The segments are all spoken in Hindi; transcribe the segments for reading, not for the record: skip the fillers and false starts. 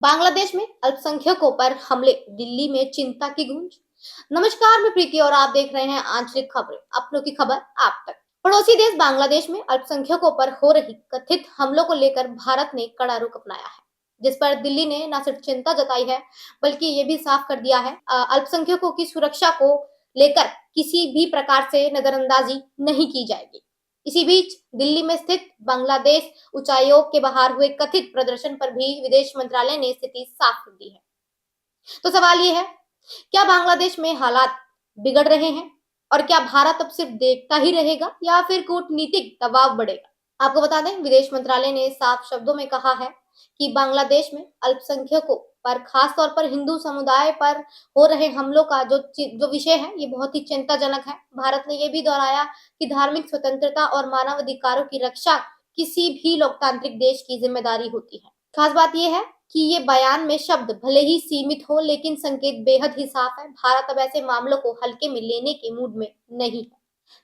बांग्लादेश में अल्पसंख्यकों पर हमले, दिल्ली में चिंता की गूंज। नमस्कार, मैं प्रीति और आप देख रहे हैं आंचलिक खबरें, अपनों की खबर आप तक। पड़ोसी देश बांग्लादेश में अल्पसंख्यकों पर हो रही कथित हमलों को लेकर भारत ने कड़ा रुख अपनाया है, जिस पर दिल्ली ने न सिर्फ चिंता जताई है, बल्कि ये भी साफ कर दिया है अल्पसंख्यकों की सुरक्षा को लेकर किसी भी प्रकार से नजरअंदाजी नहीं की जाएगी। इसी बीच दिल्ली में स्थित बांग्लादेश उच्चायोग के बाहर हुए कथित प्रदर्शन पर भी विदेश मंत्रालय ने स्थिति साफ कर दी है। तो सवाल ये है, क्या बांग्लादेश में हालात बिगड़ रहे हैं और क्या भारत अब सिर्फ देखता ही रहेगा या फिर कूटनीतिक दबाव बढ़ेगा? आपको बता दें, विदेश मंत्रालय ने साफ शब्दों में कहा है कि बांग्लादेश में अल्पसंख्यकों पर, खास तौर पर हिंदू समुदाय पर हो रहे हमलों का जो विषय है, ये बहुत ही चिंताजनक है। भारत ने ये भी दोहराया कि धार्मिक स्वतंत्रता और मानवाधिकारों की रक्षा किसी भी लोकतांत्रिक देश की जिम्मेदारी होती है। खास बात यह है कि ये बयान में शब्द भले ही सीमित हो, लेकिन संकेत बेहद ही साफ है। भारत अब ऐसे मामलों को हल्के में लेने के मूड में नहीं है।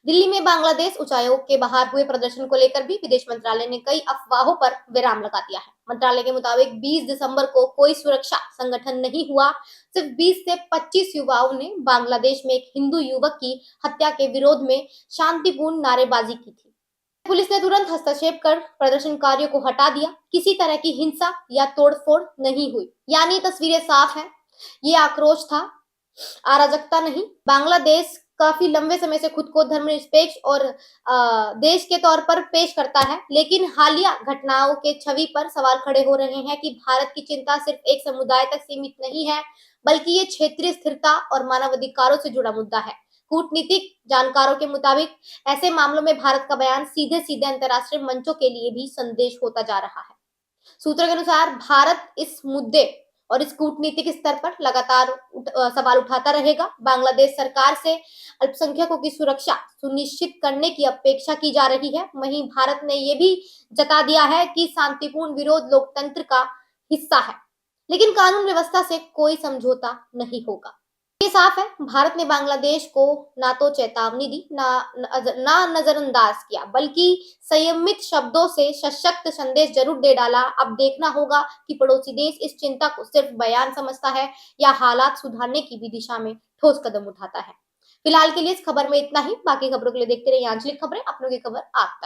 दिल्ली में बांग्लादेश उच्चायोग के बाहर हुए प्रदर्शन को लेकर भी विदेश मंत्रालय ने कई अफवाहों पर विराम लगा दिया है। मंत्रालय के मुताबिक 20 दिसंबर को कोई सुरक्षा संगठन नहीं हुआ। सिर्फ 20 से 25 युवाओं ने बांग्लादेश में एक हिंदू युवक की हत्या के विरोध में शांतिपूर्ण नारेबाजी की थी। पुलिस ने तुरंत हस्तक्षेप कर प्रदर्शनकारियों को हटा दिया। किसी तरह की हिंसा या तोड़फोड़ नहीं हुई। यानी तस्वीरें साफ हैं, ये आक्रोश था, अराजकता नहीं। बांग्लादेश काफी लंबे समय से खुद को धर्मनिरपेक्ष और देश के तौर पर पेश करता है, लेकिन हालिया घटनाओं के छवि पर सवाल खड़े हो रहे हैं कि भारत की चिंता सिर्फ एक समुदाय तक सीमित नहीं है, बल्कि ये क्षेत्रीय स्थिरता और मानवाधिकारों से जुड़ा मुद्दा है। कूटनीतिक जानकारों के मुताबिक ऐसे मामलों में भारत का बयान सीधे सीधे अंतर्राष्ट्रीय मंचों के लिए भी संदेश होता जा रहा है। सूत्रों के अनुसार भारत इस मुद्दे और इस कूटनीतिक स्तर पर लगातार सवाल उठाता रहेगा। बांग्लादेश सरकार से अल्पसंख्यकों की सुरक्षा सुनिश्चित करने की अपेक्षा की जा रही है। वहीं भारत ने यह भी जता दिया है कि शांतिपूर्ण विरोध लोकतंत्र का हिस्सा है, लेकिन कानून व्यवस्था से कोई समझौता नहीं होगा। ये साफ है, भारत ने बांग्लादेश को ना तो चेतावनी दी, ना नजरअंदाज किया, बल्कि संयमित शब्दों से सशक्त संदेश जरूर दे डाला। अब देखना होगा कि पड़ोसी देश इस चिंता को सिर्फ बयान समझता है या हालात सुधारने की भी दिशा में ठोस कदम उठाता है। फिलहाल के लिए इस खबर में इतना ही। बाकी खबरों के लिए देखते रहिए आंचलिक खबरें, अपनों की खबर आप तक।